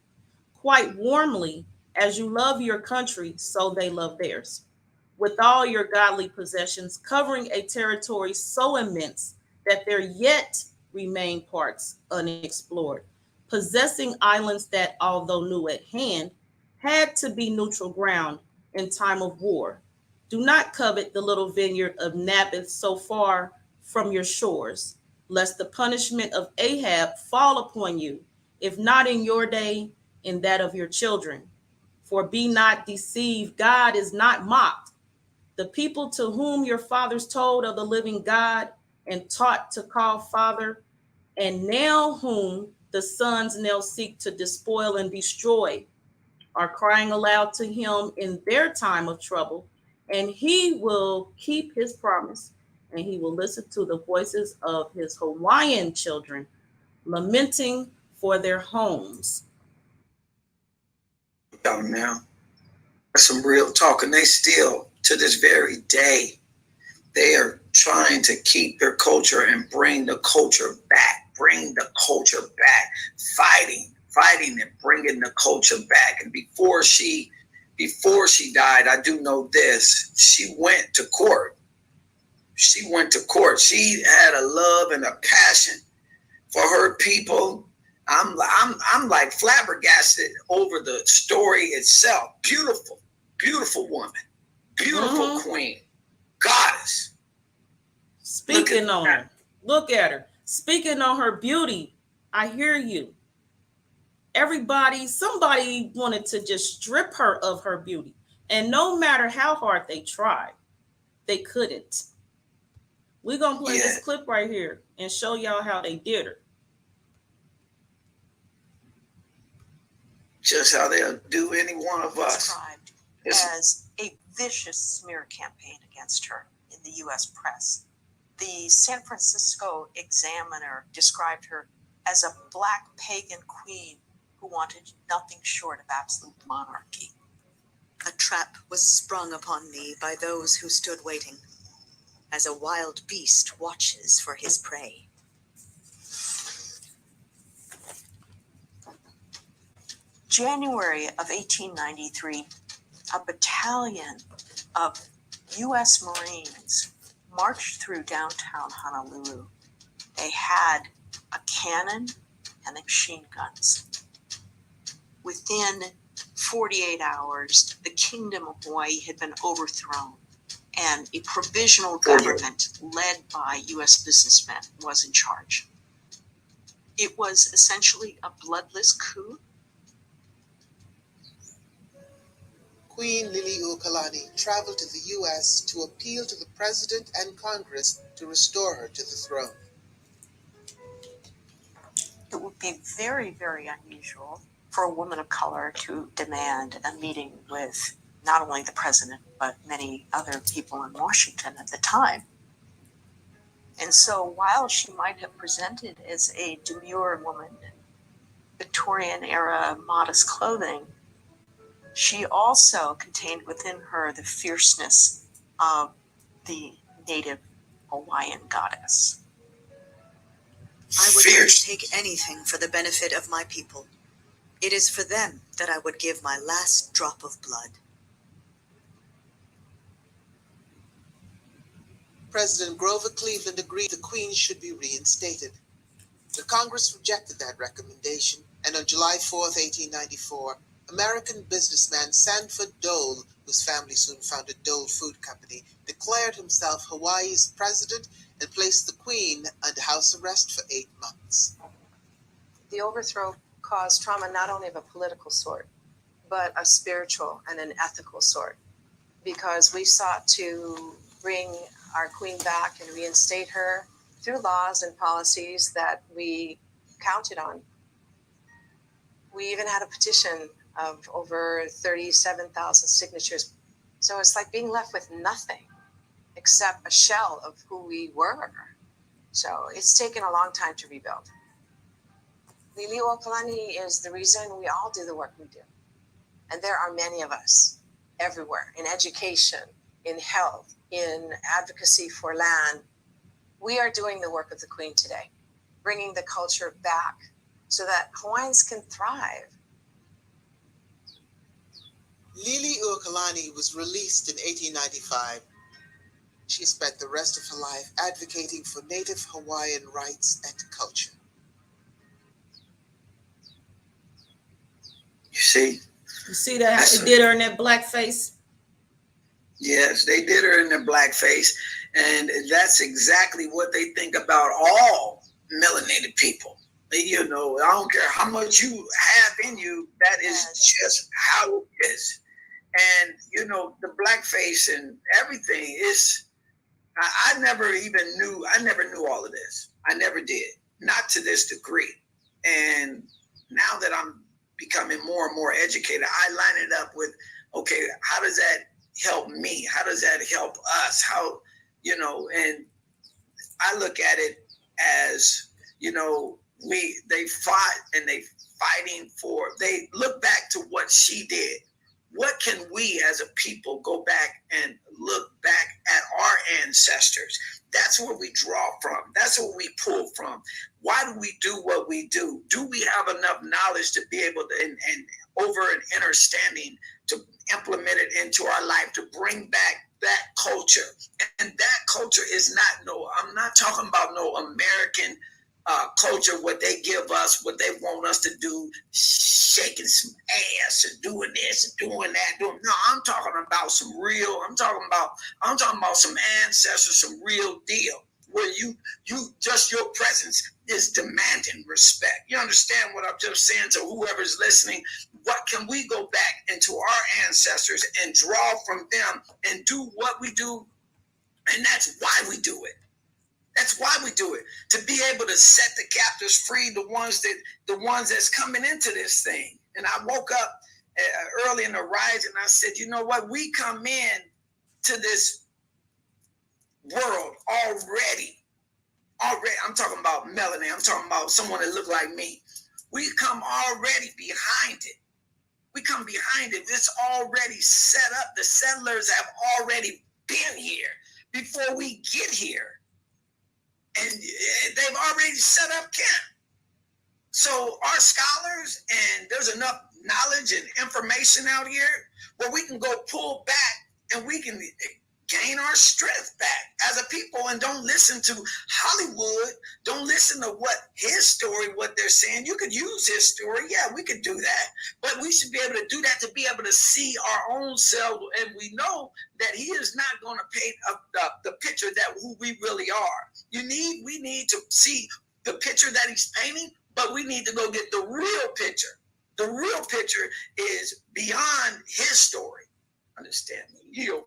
Quite warmly, as you love your country, so they love theirs. With all your godly possessions, covering a territory so immense that there yet remain parts unexplored, possessing islands that, although new at hand, had to be neutral ground in time of war. Do not covet the little vineyard of Naboth so far from your shores, lest the punishment of Ahab fall upon you, if not in your day, in that of your children. For be not deceived, God is not mocked. The people to whom your fathers told of the living God and taught to call Father, and now whom the sons now seek to despoil and destroy, are crying aloud to him in their time of trouble, and he will keep his promise, and he will listen to the voices of his Hawaiian children lamenting for their homes." Now, that's some real talk, and they still, to this very day, they are trying to keep their culture and bring the culture back, fighting and bringing the culture back. And before she died, I do know this, she went to court. She had a love and a passion for her people. I'm like flabbergasted over the story itself. Beautiful woman, beautiful queen, goddess. Speaking on her, look at her. Speaking on her beauty, I hear you. Somebody wanted to just strip her of her beauty. And no matter how hard they tried, they couldn't. We're going to play this clip right here and show y'all how they did her. Just how they'll do any one of us. Described as a vicious smear campaign against her in the U.S. press. The San Francisco Examiner described her as a black pagan queen who wanted nothing short of absolute monarchy. A trap was sprung upon me by those who stood waiting, as a wild beast watches for his prey. January of 1893, a battalion of U.S. Marines marched through downtown Honolulu. They had a cannon and machine guns. Within 48 hours, the Kingdom of Hawaii had been overthrown, and a provisional government led by U.S. businessmen was in charge. It was essentially a bloodless coup. Queen Lili'uokalani traveled to the U.S. to appeal to the President and Congress to restore her to the throne. It would be very, very unusual for a woman of color to demand a meeting with not only the president, but many other people in Washington at the time. And so while she might have presented as a demure woman in Victorian era modest clothing, she also contained within her the fierceness of the native Hawaiian goddess. I would not take anything for the benefit of my people. It is for them that I would give my last drop of blood. President Grover Cleveland agreed the Queen should be reinstated. The Congress rejected that recommendation And on July 4th, 1894, American businessman Sanford Dole, whose family soon founded Dole Food Company, declared himself Hawaii's president and placed the Queen under house arrest for 8 months. The overthrow caused trauma not only of a political sort, but a spiritual and an ethical sort, because we sought to bring our queen back and reinstate her through laws and policies that we counted on. We even had a petition of over 37,000 signatures. So it's like being left with nothing except a shell of who we were. So it's taken a long time to rebuild. Lili'uokalani is the reason we all do the work we do. And there are many of us everywhere, in education, in health, in advocacy for land. We are doing the work of the Queen today, bringing the culture back so that Hawaiians can thrive. Lili'uokalani was released in 1895. She spent the rest of her life advocating for Native Hawaiian rights and culture. You see? You see that how they did her in that blackface? Yes, they did her in the blackface. And that's exactly what they think about all melanated people. You know, I don't care how much you have in you, that is just how it is. And, you know, the blackface and everything is, I never knew all of this. I never did, not to this degree. And now that I'm becoming more and more educated, I line it up with, okay, how does that help me? How does that help us? How, you know, and I look at it as, you know, they fought and they look back to what she did. What can we as a people go back and look back at our ancestors? That's where we draw from. That's what we pull from. Why do we do what we do? Do we have enough knowledge to be able to, and over an understanding to implement it into our life, to bring back that culture? And that culture is I'm not talking about no American culture, what they give us, what they want us to do, shaking some ass and doing this and doing that. No, I'm talking about some real, I'm talking about some ancestors, some real deal, where you just your presence is demanding respect. You understand what I'm just saying to whoever's listening? What can we go back into our ancestors and draw from them and do what we do? And that's why we do it. That's why we do it, to be able to set the captives free, the ones that's coming into this thing. And I woke up early in the rise and I said, you know what? We come in to this world already. I'm talking about melanin. I'm talking about someone that look like me. We come already behind it. We come behind it. It's already set up. The settlers have already been here before we get here. And they've already set up camp. So our scholars, and there's enough knowledge and information out here where we can go pull back and we can gain our strength back as a people, and don't listen to Hollywood. Don't listen to what his story, what they're saying. You could use his story. Yeah, we could do that. But we should be able to do that to be able to see our own self. And we know that he is not going to paint the picture that who we really are. We need to see the picture that he's painting, but we need to go get the real picture. The real picture is beyond his story. Understand me? EoverB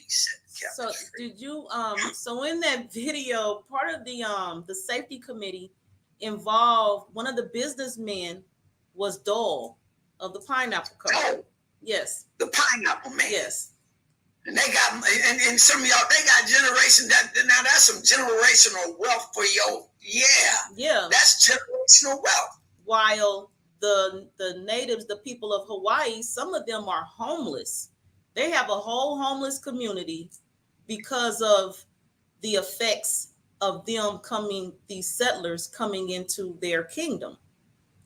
said. So did you so in that video, part of the safety committee involved one of the businessmen was Dole of the Pineapple Company. Dole. Yes. The Pineapple Man. Yes. And they got, and some of y'all, they got generation now that's some generational wealth for you. Yeah. That's generational wealth. While the natives, the people of Hawaii, some of them are homeless. They have a whole homeless community because of the effects of them these settlers coming into their kingdom.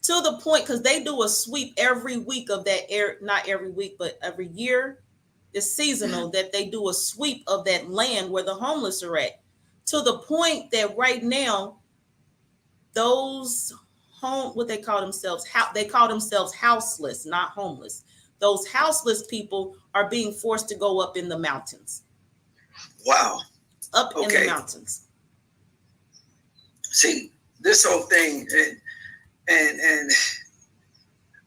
To the point, because they do a sweep every week of that not every week, but every year. It's seasonal that they do a sweep of that land where the homeless are at. To the point that right now, those what they call themselves, they call themselves houseless, not homeless. Those houseless people are being forced to go up in the mountains. Wow. Up in the mountains. See, this whole thing, and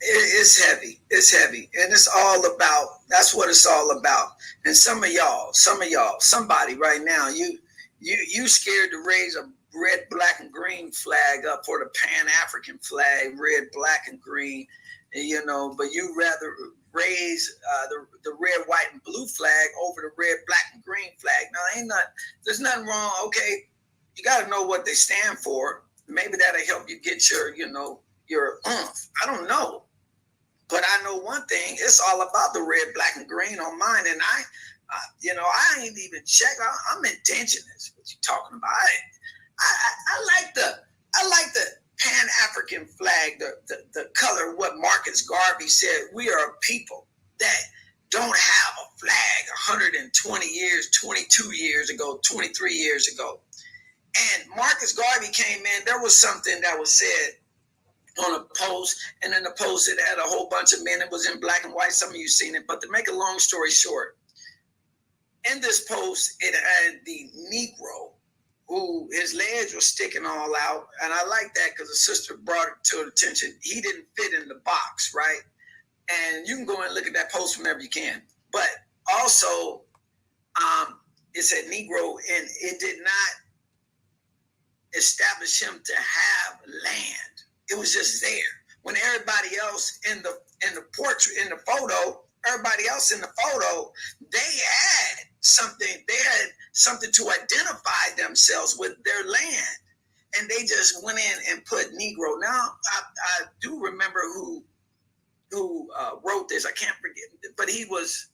it's heavy. It's heavy. And it's all about, that's what it's all about. And some of y'all, somebody right now, you scared to raise a red, black, and green flag up for the Pan-African flag, red, black, and green, you know, but you rather raise the red, white, and blue flag over the red, black, and green flag. Now, there's nothing wrong. Okay, you got to know what they stand for. Maybe that'll help you get your oomph. I don't know. But I know one thing, it's all about the red, black, and green on mine. And I ain't even check. I'm indigenous. What you talking about? I like the Pan-African flag, the color, what Marcus Garvey said. We are a people that don't have a flag 120 years, 22 years ago, 23 years ago. And Marcus Garvey came in, there was something that was said on a post, and in the post it had a whole bunch of men. It was in black and white. Some of you seen it, but to make a long story short, in this post, it had the Negro who his legs were sticking all out. And I like that because the sister brought it to attention. He didn't fit in the box, right? And you can go and look at that post whenever you can. But also, it said Negro, and it did not establish him to have land. It was just there. When everybody else in the portrait, in the photo, everybody else in the photo, they had something to identify themselves with their land. And they just went in and put Negro. Now, I do remember who wrote this. I can't forget, but he was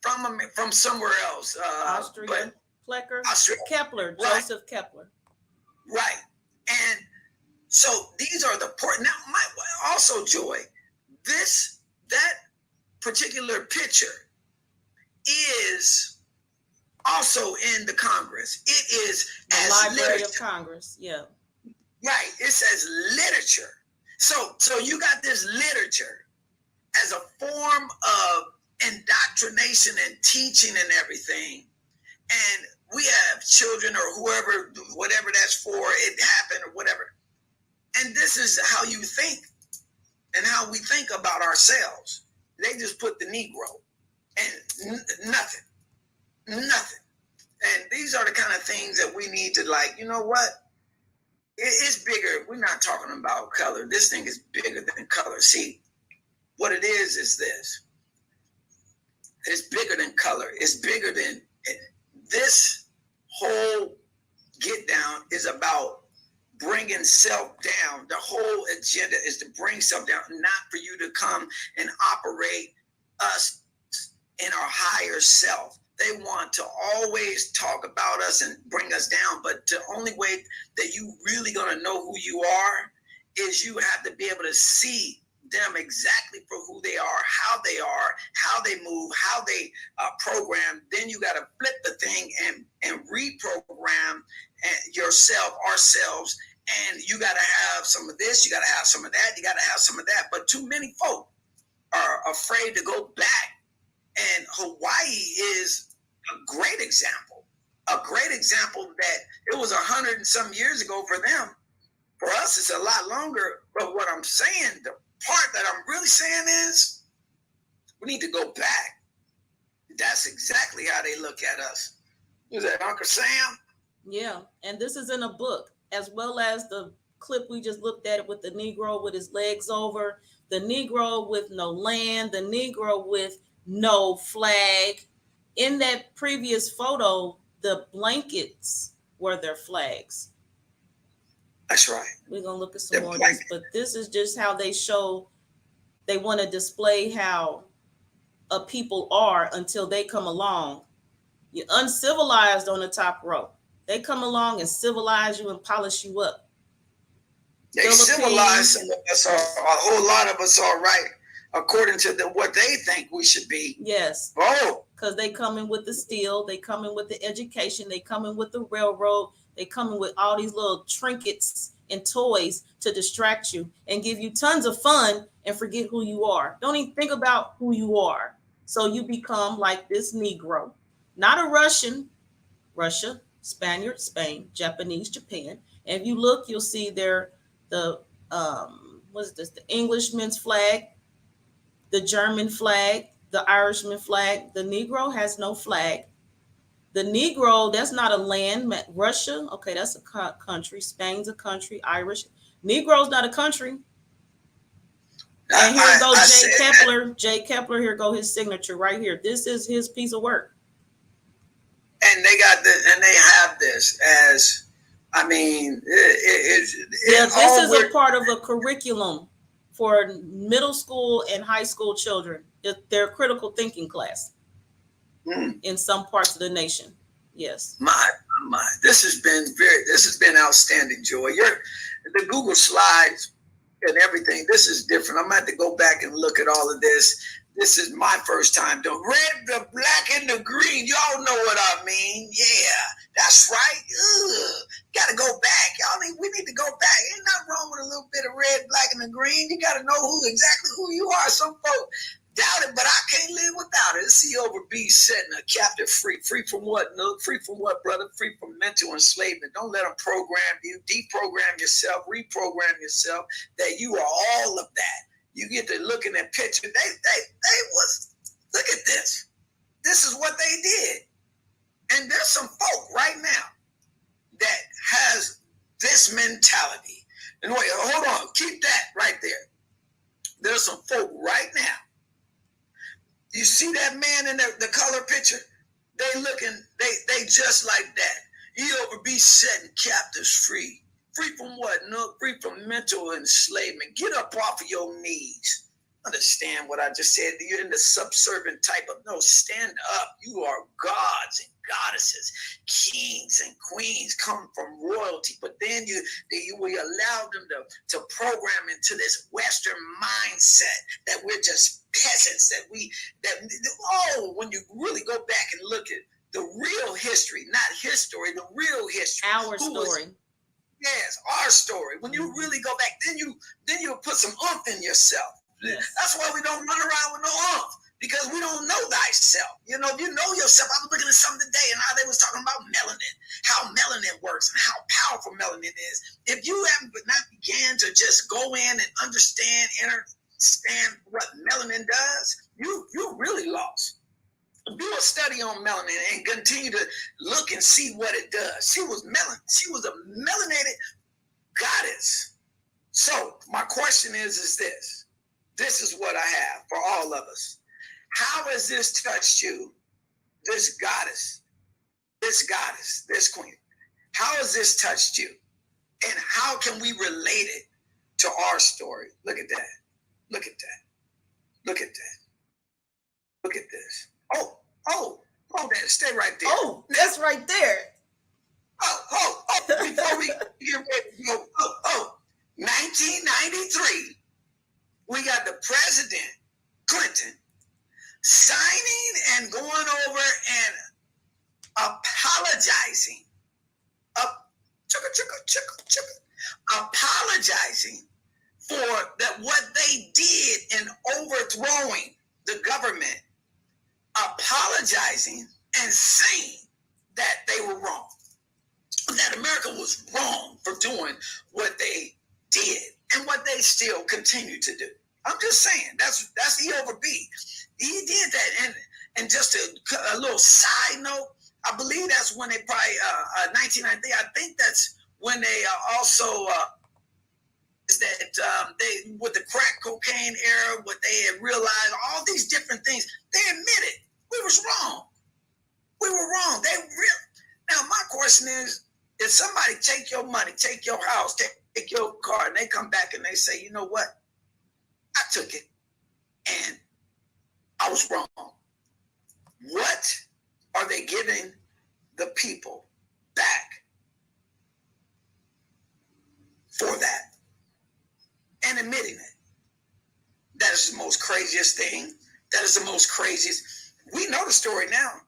from somewhere else. Austria, Plecker, Austria. Kepler, Right. Joseph Kepler. Right. And so these are the part. Now, also, Joy, that particular picture is also in the Congress. It is The as Library of literature. Congress, yeah. Right. It says literature. So you got this literature as a form of indoctrination and teaching and everything. And we have children or whoever, whatever that's for, it happened or whatever. And this is how you think and how we think about ourselves. They just put the Negro and nothing. And these are the kind of things that we need to, like, you know what? It's bigger. We're not talking about color. This thing is bigger than color. See, what it is this. It's bigger than color. It's bigger than this whole get down is about bringing self down. The whole agenda is to bring self down, not for you to come and operate us in our higher self. They want to always talk about us and bring us down, but the only way that you really going to know who you are is you have to be able to see them exactly for who they are, how they move, how they program. Then you got to flip the thing and reprogram yourself, ourselves. And you got to have some of this, you got to have some of that, you got to have some of that. But too many folk are afraid to go back. And Hawaii is a great example that it was 100 and some years ago for them. For us, it's a lot longer. But what I'm saying, the part that I'm really saying is we need to go back. That's exactly how they look at us. Was that Uncle Sam? Yeah, and this is in a book, as well as the clip we just looked at with the Negro with his legs over, the Negro with no land, the Negro with no flag. In that previous photo, the blankets were their flags. That's right. We're going to look at some more of this, but this is just how they show, they want to display how a people are until they come along. You're uncivilized on the top row. They come along and civilize you and polish you up. They civilize some of us, a whole lot of us are right, according to what they think we should be. Yes. Oh. Because they come in with the steel, they come in with the education, they come in with the railroad, they come in with all these little trinkets and toys to distract you and give you tons of fun and forget who you are. Don't even think about who you are. So you become like this Negro, not a Russian, Russia, Spaniard, Spain, Japanese, Japan. And if you look, you'll see the what is this? The Englishman's flag, the German flag, the Irishman flag. The Negro has no flag. The Negro, that's not a land. Russia, okay, that's a country. Spain's a country. Irish. Negro's not a country. And here goes Jay Kepler. Jay Kepler, here go his signature right here. This is his piece of work. And they got this, and they have this as, I mean, this is a part of a curriculum for middle school and high school children. They're critical thinking class. In some parts of the nation. Yes. My. This has been outstanding, Joy. The Google slides and everything. This is different. I'm gonna have to go back and look at all of this. This is my first time doing red, the black, and the green. Y'all know what I mean. Yeah, that's right. Gotta go back. We need to go back. Ain't nothing wrong with a little bit of red, black, and the green. You gotta know exactly who you are. Some folks doubt it, but I can't live without it. It's EoverB setting a captive free. Free from what, Nuk? Free from what, brother? Free from mental enslavement. Don't let them program you. Deprogram yourself. Reprogram yourself that you are all of that. You get to looking at pictures. They was, look at this. This is what they did. And there's some folk right now that has this mentality. And wait, hold on. Keep that right there. There's some folk right now. You see that man in the color picture? They just like that. EoverB setting captives free. Free from what, Nuk? Free from mental enslavement. Get up off of your knees. Understand what I just said? You're in the subservient type of, no, stand up. You are gods and goddesses, kings and queens come from royalty, but then we allow them to program into this Western mindset that we're just peasants, when you really go back and look at the real history, not his story, the real history. Our story. Yes, our story. When you really go back, then you put some oomph in yourself. Yes. That's why we don't run around with no oomph, because we don't know thyself. You know, if you know yourself, I was looking at something today and how they was talking about melanin, how melanin works and how powerful melanin is. If you haven't not began to just go in and understand what melanin does, you're really lost. Do a study on melanin and continue to look and see what it does. She was a melanated goddess. So my question is this. This is what I have for all of us. How has this touched you, this goddess, this queen? How has this touched you? And how can we relate it to our story? Look at that. Look at that. Look at that. Look at this. Oh, stay right there. Oh, that's right there. Before we get ready to go, 1993, we got the President Clinton signing and going over and apologizing, apologizing for what they did in overthrowing the government, apologizing and saying that they were wrong, that America was wrong for doing what they did and what they still continue to do. I'm just saying, that's EoverB. He did that. And just a little side note, I believe that's when they probably, 1993, I think that's when they also, they, with the crack cocaine era, what they had realized, all these different things, they admitted we was wrong. We were wrong. Now, my question is, if somebody take your money, take your house, take your car, and they come back and they say, you know what? I took it and I was wrong. What are they giving the people back for that? And admitting it. That is the most craziest thing. That is the most craziest. We know the story now.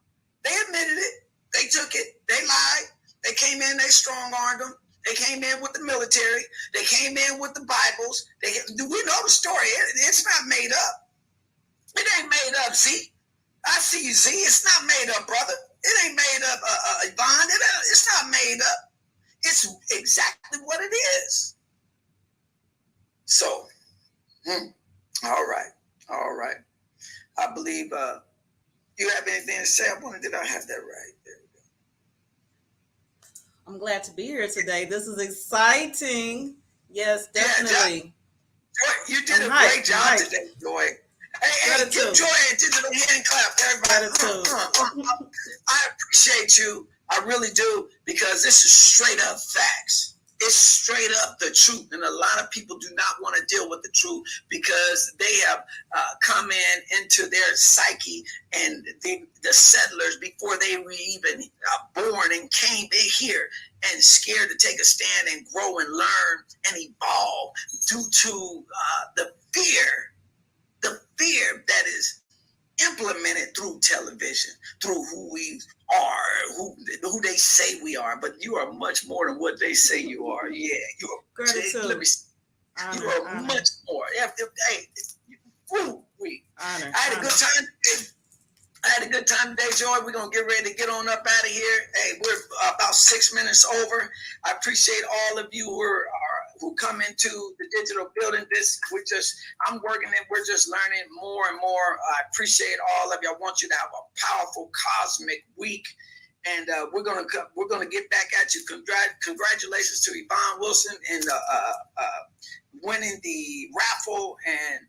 They admitted it. They took it. They lied. They came in. They strong-armed them. They came in with the military. They came in with the Bibles. We know the story. It's not made up. It ain't made up, Z. I see you, Z. It's not made up, brother. It ain't made up, Yvonne. It's not made up. It's exactly what it is. So, all right. I believe you have anything to say? Did I have that right? There we go. I'm glad to be here today. This is exciting. Yes, definitely. Joy, you did a great job today, Joy. Hey, give Joy a digital hand clap, everybody. I appreciate you. I really do, because this is straight up facts. It's straight up the truth. And a lot of people do not want to deal with the truth because they have come into their psyche, and the settlers, before they were even born and came here, and scared to take a stand and grow and learn and evolve due to the fear that is implemented through television, through who we are, who they say we are. But you are much more than what they say you are. Yeah, you are. Let me see. You are much more. I had a good time. I had a good time today, Joy. We're going to get ready to get on up out of here. Hey, we're about 6 minutes over. I appreciate all of you who come into the digital building. I'm working it. We're just learning more and more. I appreciate all of you. I want you to have a powerful cosmic week. And we're gonna get back at you. Congratulations to Yvonne Wilson in winning the raffle, and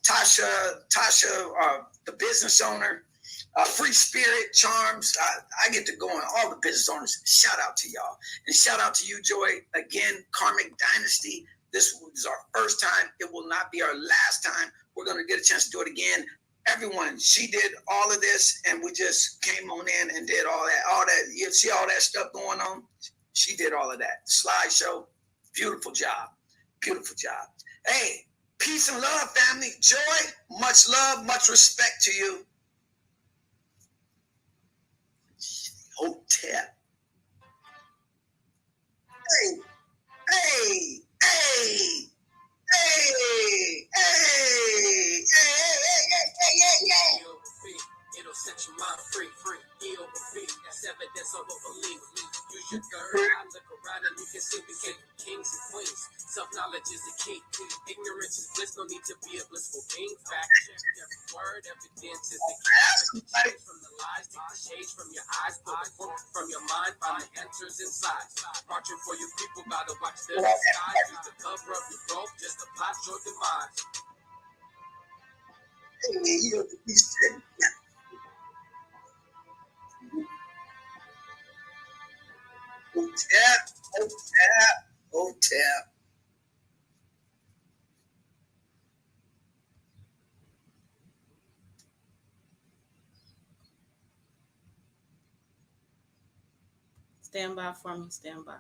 Tasha, the business owner, Free Spirit Charms. I get to go on all the business owners. Shout out to y'all, and shout out to you, Joy. Again, Karmic Dynasty. This is our first time. It will not be our last time. We're gonna get a chance to do it again. Everyone, she did all of this, and we just came on in and did all that. You see all that stuff going on? She did all of that. Slideshow. Beautiful job. Hey, peace and love, family. Joy, much love, much respect to you. Hotel. Hey. It'll set your mind free. EoverB, that's evidence of a belief. Use your third eye, look around and you can see we came from kings and queens. Self-knowledge is the key. Ignorance is bliss, no need to be a blissful being. Fact check every word, evidence is the key. Shades from the lies, take the shades from your eyes, pull the quote from your mind, find the answers inside. Marching for your people, gotta watch the skies. Use the cover of your rope, just to plot your demise. Hotel. Stand by for me. Stand by.